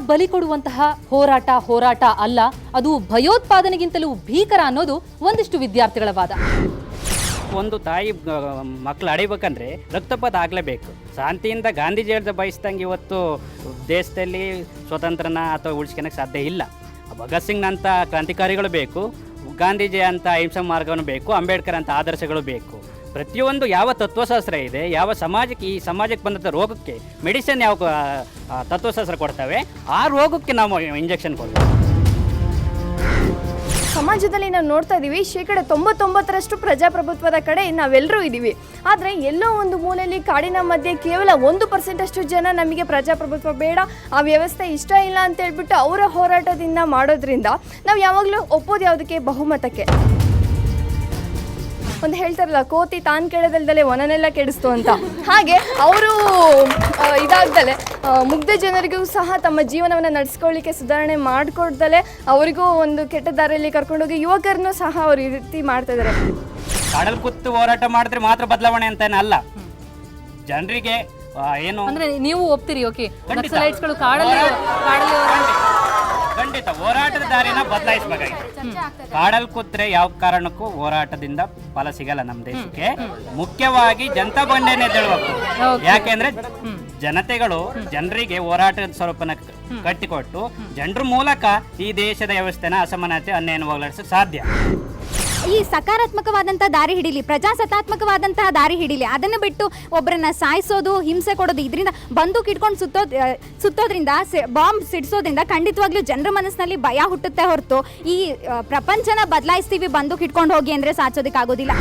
ಬಲಿ ಕೊಡುವಂತಹ ಹೋರಾಟ ಅಲ್ಲ, ಅದು ಭಯೋತ್ಪಾದನೆಗಿಂತಲೂ ಭೀಕರ ಅನ್ನೋದು ಒಂದಿಷ್ಟು ವಿದ್ಯಾರ್ಥಿಗಳ ವಾದ. ಒಂದು ತಾಯಿ ಮಕ್ಕಳು ಅಡಿಬೇಕಂದ್ರೆ ರಕ್ತಪಾತ ಆಗಲೇಬೇಕು. ಶಾಂತಿಯಿಂದ ಗಾಂಧೀಜಿ ಹೇಳ್ದ ಬಯಸ್ದಂಗೆ ಇವತ್ತು ದೇಶದಲ್ಲಿ ಸ್ವತಂತ್ರನ ಅಥವಾ ಉಳಿಸ್ಕೊಳಕ್ಕೆ ಸಾಧ್ಯ ಇಲ್ಲ. ಭಗತ್ ಸಿಂಗ್ನಂಥ ಕ್ರಾಂತಿಕಾರಿಗಳು ಬೇಕು, ಗಾಂಧೀಜಿ ಅಂತ ಅಹಿಂಸಾ ಮಾರ್ಗವನ್ನು ಬೇಕು, ಅಂಬೇಡ್ಕರ್ ಅಂತ ಆದರ್ಶಗಳು ಬೇಕು. ಪ್ರತಿಯೊಂದು ಯಾವ ತತ್ವಶಾಸ್ತ್ರ ಇದೆ, ಯಾವ ಸಮಾಜಕ್ಕೆ ಈ ಸಮಾಜಕ್ಕೆ ಬಂದಂಥ ರೋಗಕ್ಕೆ ಮೆಡಿಸಿನ್ ಯಾವ ತತ್ವಶಾಸ್ತ್ರ ಕೊಡ್ತವೆ, ಆ ರೋಗಕ್ಕೆ ನಾವು ಇಂಜೆಕ್ಷನ್ ಕೊಡ್ತೇವೆ. ಸಮಾಜದಲ್ಲಿ ನಾವು ನೋಡ್ತಾ ಇದ್ದೀವಿ 99% ಪ್ರಜಾಪ್ರಭುತ್ವದ ಕಡೆ ನಾವೆಲ್ಲರೂ ಇದ್ದೀವಿ. ಆದರೆ ಎಲ್ಲೋ ಒಂದು ಮೂಲೆಯಲ್ಲಿ ಕಾಡಿನ ಮಧ್ಯೆ ಕೇವಲ 1% ಜನ ನಮಗೆ ಪ್ರಜಾಪ್ರಭುತ್ವ ಬೇಡ, ಆ ವ್ಯವಸ್ಥೆ ಇಷ್ಟ ಇಲ್ಲ ಅಂತ ಹೇಳ್ಬಿಟ್ಟು ಅವರ ಹೋರಾಟದಿಂದ ಮಾಡೋದ್ರಿಂದ ನಾವು ಯಾವಾಗಲೂ ಒಪ್ಪೋದು ಯಾವುದಕ್ಕೆ? ಬಹುಮತಕ್ಕೆ. ಒಂದು ಹೇಳ್ತಾರಲ್ಲ, ಕೋತಿ ತಾನು ಕೆಡದಲ್ದಲೆ ವನನೆಲ್ಲ ಕೆಡಿಸ್ತು ಅಂತ. ಹಾಗೆ ಅವರು ಇದಾಗ್ದಲೆ ಮುಗ್ಧ ಜನರಿಗೂ ಸಹ ತಮ್ಮ ಜೀವನವನ್ನು ನಡೆಸ್ಕೊಳ್ಳಿಕ್ಕೆ ಸುಧಾರಣೆ ಮಾಡಿಕೊಡ್ದಲೆ ಅವರಿಗೂ ಒಂದು ಕೆಟ್ಟ ದಾರಿಯಲ್ಲಿ ಕರ್ಕೊಂಡೋಗಿ ಯುವಕರನ್ನು ಸಹ ಅವರು ಈ ರೀತಿ ಮಾಡ್ತಾ ಇದ್ದಾರೆ. ಕಾಡಲ್ ಕೂತು ಹೋರಾಟ ಮಾಡಿದ್ರೆ ಮಾತ್ರ ಬದಲಾವಣೆ ಅಂತ ಅಲ್ಲ, ಜನರಿಗೆ ಏನು ಅಂದ್ರೆ ನೀವು ಒಪ್ತೀರಿ? ಓಕೆ, ಖಂಡಿತ ಹೋರಾಟದ ದಾರಿನ ಬದಲಾಯಿಸಬೇಕಾಗಿದೆ. ಕಾಡಲ್ ಕೂತ್ರೆ ಯಾವ ಕಾರಣಕ್ಕೂ ಹೋರಾಟದಿಂದ ಫಲ ಸಿಗಲ್ಲ ನಮ್ಮ ದೇಶಕ್ಕೆ. ಮುಖ್ಯವಾಗಿ ಜನತಾ ಬಂಡೇನೆ ಎದ್ದೇಳಬೇಕು. ಯಾಕೆಂದ್ರೆ ಜನತೆಗಳು ಜನರಿಗೆ ಹೋರಾಟದ ಸ್ವರೂಪನ ಕಟ್ಟಿಕೊಟ್ಟು ಜನರ ಮೂಲಕ ಈ ದೇಶದ ವ್ಯವಸ್ಥೆನ ಅಸಮಾನತೆ ಅನ್ಯಾಯವನ್ನು ಹೋಗಲಾಡಿಸಕ್ಕೆ ಸಾಧ್ಯ. ಈ ಸಕಾರಾತ್ಮಕವಾದಂಥ ದಾರಿ ಹಿಡಿಲಿ, ಪ್ರಜಾಸತ್ತಾತ್ಮಕವಾದಂತಹ ದಾರಿ ಹಿಡಿಲಿ. ಅದನ್ನು ಬಿಟ್ಟು ಒಬ್ಬರನ್ನ ಸಾಯಿಸೋದು, ಹಿಂಸೆ ಕೊಡೋದು, ಇದರಿಂದ ಬಂದೂಕ್ ಇಟ್ಕೊಂಡು ಸುತ್ತೋದ್ರಿಂದ, ಬಾಂಬ್ ಸಿಡಿಸೋದ್ರಿಂದ ಖಂಡಿತವಾಗ್ಲೂ ಜನರ ಮನಸ್ಸಿನಲ್ಲಿ ಭಯ ಹುಟ್ಟುತ್ತೆ ಹೊರತು ಈ ಪ್ರಪಂಚನ ಬದಲಾಯಿಸ್ತೀವಿ ಬಂದೂಕ್ ಇಟ್ಕೊಂಡು ಹೋಗಿ ಅಂದರೆ ಸಾಧಿಸೋದಕ್ಕಾಗೋದಿಲ್ಲ.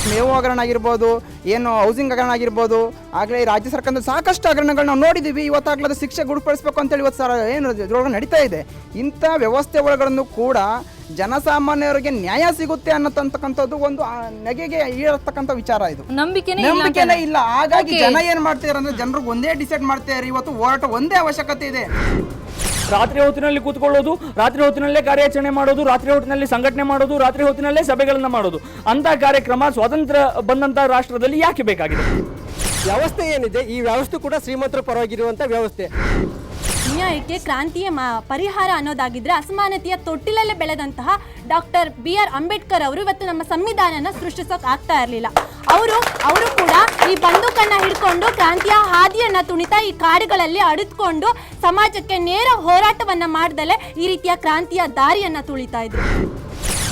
ಮೇವು ಹಗರಣ ಆಗಿರ್ಬೋದು, ಏನು ಹೌಸಿಂಗ್ ಹಗರಣ ಆಗಿರ್ಬೋದು, ಆಗಲೇ ರಾಜ್ಯ ಸರ್ಕಾರದ ಸಾಕಷ್ಟು ಹಗರಣಗಳು ನಾವು ನೋಡಿದ್ದೀವಿ. ಇವತ್ತಾಗಲದು ಶಿಕ್ಷೆ ಗುರುಪಡಿಸಬೇಕು ಅಂತೇಳಿ ಇವತ್ತು ಏನು ಇದ್ರೊಳಗೆ ನಡೀತಾ ಇದೆ. ಇಂಥ ವ್ಯವಸ್ಥೆ ಒಳಗಳನ್ನು ಕೂಡ ಜನಸಾಮಾನ್ಯರಿಗೆ ನ್ಯಾಯ ಸಿಗುತ್ತೆ ಅನ್ನತಕ್ಕಂಥದ್ದು ಒಂದು ನೆಗೆಗೆ ಈಡತಕ್ಕಂಥ ವಿಚಾರ. ಇದು ನಂಬಿಕೆನೇ ಇಲ್ಲ. ಹಾಗಾಗಿ ಜನ ಏನು ಮಾಡ್ತಾರೆ ಅಂದ್ರೆ ಜನರಿಗೆ ಒಂದೇ ಡಿಸೈಡ್ ಮಾಡ್ತಾರೆ. ಇವತ್ತು ಹೋರಾಟ ಒಂದೇ ಅವಶ್ಯಕತೆ ಇದೆ. ರಾತ್ರಿ ಹೊತ್ತಿನಲ್ಲಿ ಕೂತ್ಕೊಳ್ಳೋದು, ರಾತ್ರಿ ಹೊತ್ತಿನಲ್ಲೇ ಕಾರ್ಯಾಚರಣೆ ಮಾಡೋದು, ರಾತ್ರಿ ಹೊತ್ತಿನಲ್ಲಿ ಸಂಘಟನೆ ಮಾಡೋದು, ರಾತ್ರಿ ಹೊತ್ತಿನಲ್ಲೇ ಸಭೆಗಳನ್ನ ಮಾಡೋದು, ಅಂತ ಕಾರ್ಯಕ್ರಮ ಸ್ವಾತಂತ್ರ್ಯ ಬಂದಂತ ರಾಷ್ಟ್ರದಲ್ಲಿ ಯಾಕೆ ಬೇಕಾಗಿದೆ? ವ್ಯವಸ್ಥೆ ಏನಿದೆ, ಈ ವ್ಯವಸ್ಥೆ ಕೂಡ ಶ್ರೀಮಂತರ ಪರವಾಗಿರುವಂತ ವ್ಯವಸ್ಥೆ. ನ್ಯಾಯಕ್ಕೆ ಕ್ರಾಂತಿಯ ಪರಿಹಾರ ಅನ್ನೋದಾಗಿದ್ರೆ ಅಸಮಾನತೆಯ ತೊಟ್ಟಿಲಲ್ಲೇ ಬೆಳೆದಂತಹ ಡಾಕ್ಟರ್ BR ಅಂಬೇಡ್ಕರ್ ಅವರು ಇವತ್ತು ನಮ್ಮ ಸಂವಿಧಾನನ ಸೃಷ್ಟಿಸೋಕೆ ಆಗ್ತಾ ಇರಲಿಲ್ಲ. ಅವರು ಕೂಡ ಈ ಬಂದೂಕನ್ನ ಹಿಡ್ಕೊಂಡು ಕ್ರಾಂತಿಯ ಹಾದಿಯನ್ನ ತುಣಿತಾ ಈ ಕಾಡುಗಳಲ್ಲಿ ಅಡಿದುಕೊಂಡು ಸಮಾಜಕ್ಕೆ ನೇರ ಹೋರಾಟವನ್ನ ಮಾಡ್ದಲೆ ಈ ರೀತಿಯ ಕ್ರಾಂತಿಯ ದಾರಿಯನ್ನ ತುಳಿತಾ ಇದ್ರು.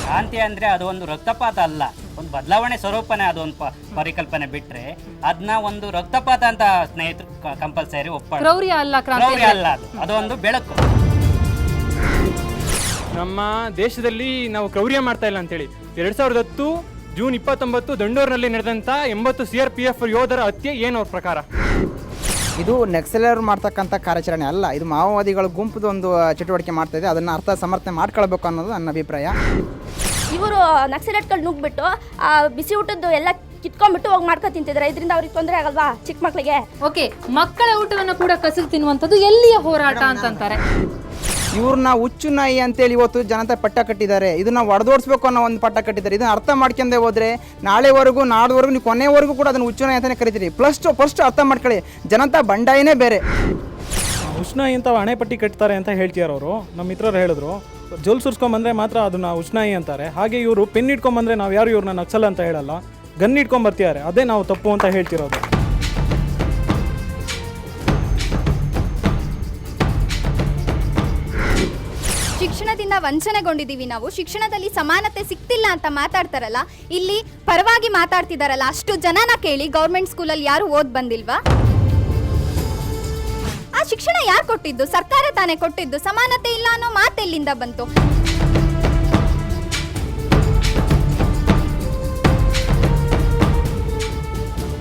ಕ್ರಾಂತಿ ಅಂದ್ರೆ ಅದು ಒಂದು ರಕ್ತಪಾತ ಅಲ್ಲ, ಒಂದು ಬದಲಾವಣೆ ಸ್ವರೂಪನೇ. ಅದೊಂದು ಪರಿಕಲ್ಪನೆ ಬಿಟ್ರೆ ಅದನ್ನ ಒಂದು ರಕ್ತಪಾತ ಅಂತ ಸ್ನೇಹಿತರು ಕಂಪಲ್ಸರಿ ಒಪ್ಪ. ಕ್ರೌರ್ಯ ಅಲ್ಲ, ಕ್ರೌರ್ಯ ಅಲ್ಲ, ಅದೊಂದು ಬೆಳಕು. ನಮ್ಮ ದೇಶದಲ್ಲಿ ನಾವು ಕ್ರೌರ್ಯ ಮಾಡ್ತಾ ಇಲ್ಲ ಅಂತೇಳಿ 2010 ಜೂನ್ 29 ದಂಡೂರಿನಲ್ಲಿ ನಡೆದಂತ 80 CRPF ಯೋಧರ ಹತ್ಯೆ ಏನು ಅವ್ರ ಪ್ರಕಾರ? ಇದು ನಕ್ಸಲರು ಮಾಡ್ತಕ್ಕಂಥ ಕಾರ್ಯಾಚರಣೆ ಅಲ್ಲ, ಇದು ಮಾವೋವಾದಿಗಳ ಗುಂಪುದು ಒಂದು ಚಟುವಟಿಕೆ ಮಾಡ್ತಾ ಇದೆ. ಅದನ್ನು ಅರ್ಥ ಸಮರ್ಥನೆ ಮಾಡ್ಕೊಳ್ಬೇಕು ಅನ್ನೋದು ನನ್ನ ಅಭಿಪ್ರಾಯ. ಇವರು ನಕ್ಸಲೈಟ್ಗಳು ನುಗ್ಬಿಟ್ಟು ಬಿಸಿ ಊಟದ್ದು ಎಲ್ಲ ಕಿತ್ಕೊಂಡ್ಬಿಟ್ಟು ಹೋಗಿ ಮಾಡ್ಕೊ ತಿಂತಿದ್ದಾರೆ. ಇದರಿಂದ ಅವ್ರಿಗೆ ತೊಂದರೆ ಆಗಲ್ವಾ ಚಿಕ್ಕ ಮಕ್ಕಳಿಗೆ? ಓಕೆ, ಮಕ್ಕಳ ಊಟವನ್ನು ಕೂಡ ಕಸಲು ತಿನ್ನುವಂಥದ್ದು ಎಲ್ಲಿಯ ಹೋರಾಟ ಅಂತಂತಾರೆ. ಇವ್ರನ್ನ ಹುಚ್ಚು ನಾಯಿ ಅಂತೇಳಿ ಇವತ್ತು ಜನತೆ ಪಟ್ಟ ಕಟ್ಟಿದ್ದಾರೆ. ಇದನ್ನ ಒಡೆದೋಡಿಸ್ಬೇಕು ಅನ್ನೋ ಒಂದು ಪಟ್ಟ ಕಟ್ಟಿದ್ದಾರೆ. ಇದನ್ನ ಅರ್ಥ ಮಾಡ್ಕೊಂಡೇ ಹೋದ್ರೆ ನಾಳೆವರೆಗೂ ನಾಡ್ವರೆಗೂ ನೀವು ಕೊನೆವರೆಗೂ ಕೂಡ ಅದನ್ನು ಹುಚ್ಚು ನಾಯಿ ಅಂತಾನೆ ಕರಿತೀರಿ. ಫಸ್ಟ್ ಅರ್ಥ ಮಾಡ್ಕೊಳ್ಳಿ, ಜನತಾ ಬಂಡಾಯನೇ ಬೇರೆ. ಉಷ್ಣಾಯಿ ಅಂತ ಹಣೆಪಟ್ಟಿ ಕಟ್ತಾರೆ ಅಂತ ಹೇಳ್ತಿದ್ದಾರೆ ಅವರು. ನಮ್ಮ ಮಿತ್ರರು ಹೇಳಿದ್ರು, ಜೋಲ್ ಸುರ್ಸ್ಕೊಂಬಂದ್ರೆ ಮಾತ್ರ ಅದನ್ನ ಉಷ್ಣಾಯಿ ಅಂತಾರೆ. ಹಾಗೆ ಇವರು ಪೆನ್ ಇಟ್ಕೊಂಬಂದ್ರೆ ನಾವು ಯಾರು ಇವ್ರನ್ನ ನಕ್ಸಲ್ ಅಂತ ಹೇಳಲ್ಲ, ಗನ್ ಇಟ್ಕೊಂಬರ್ತಿದ್ದಾರೆ. ಅದೇ ನಾವು ತಪ್ಪು ಅಂತ ಹೇಳ್ತಿರೋದು. ಶಿಕ್ಷಣದಿಂದ ವಂಚನೆಗೊಂಡಿದ್ದೀವಿ ನಾವು, ಶಿಕ್ಷಣದಲ್ಲಿ ಸಮಾನತೆ ಸಿಗ್ತಿಲ್ಲ ಅಂತ ಮಾತಾಡ್ತಾರಲ್ಲ, ಇಲ್ಲಿ ಪರವಾಗಿ ಮಾತಾಡ್ತಿದಾರಲ್ಲ ಅಷ್ಟು ಜನನ ಕೇಳಿ ಗೌರ್ಮೆಂಟ್ ಸ್ಕೂಲಲ್ಲಿ ಯಾರು ಓದ್ ಬಂದಿಲ್ವಾ? ಆ ಶಿಕ್ಷಣ ಯಾರು ಕೊಟ್ಟಿದ್ದು? ಸರ್ಕಾರ ತಾನೇ ಕೊಟ್ಟಿದ್ದು. ಸಮಾನತೆ ಇಲ್ಲ ಅನ್ನೋ ಮಾತೆಲ್ಲಿಂದ ಬಂತು?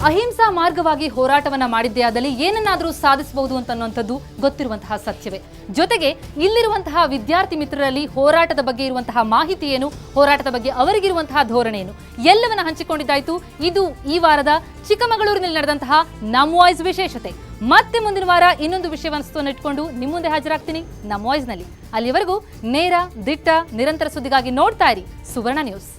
ಅಹಿಂಸಾ ಮಾರ್ಗವಾಗಿ ಹೋರಾಟವನ್ನ ಮಾಡಿದ್ದೇ ಆದಲ್ಲಿ ಏನನ್ನಾದರೂ ಸಾಧಿಸಬಹುದು ಅಂತನ್ನುವಂಥದ್ದು ಗೊತ್ತಿರುವಂತಹ ಸತ್ಯವೇ. ಜೊತೆಗೆ ಇಲ್ಲಿರುವಂತಹ ವಿದ್ಯಾರ್ಥಿ ಮಿತ್ರರಲ್ಲಿ ಹೋರಾಟದ ಬಗ್ಗೆ ಇರುವಂತಹ ಮಾಹಿತಿ ಏನು, ಹೋರಾಟದ ಬಗ್ಗೆ ಅವರಿಗಿರುವಂತಹ ಧೋರಣೆ ಏನು, ಎಲ್ಲವನ್ನ ಹಂಚಿಕೊಂಡಿದ್ದಾಯ್ತು. ಇದು ಈ ವಾರದ ಚಿಕ್ಕಮಗಳೂರಿನಲ್ಲಿ ನಡೆದಂತಹ ನಮ್ಮ ವಾಯ್ಸ್ ವಿಶೇಷತೆ. ಮತ್ತೆ ಮುಂದಿನ ವಾರ ಇನ್ನೊಂದು ವಿಷಯವನ್ನು ಇಟ್ಕೊಂಡು ನಿಮ್ಮ ಮುಂದೆ ಹಾಜರಾಗ್ತೀನಿ ನಮ್ಮ ವಾಯ್ಸ್ನಲ್ಲಿ. ಅಲ್ಲಿವರೆಗೂ ನೇರ, ದಿಟ್ಟ, ನಿರಂತರ ಸುದ್ದಿಗಾಗಿ ನೋಡ್ತಾ ಇರಿ ಸುವರ್ಣ ನ್ಯೂಸ್.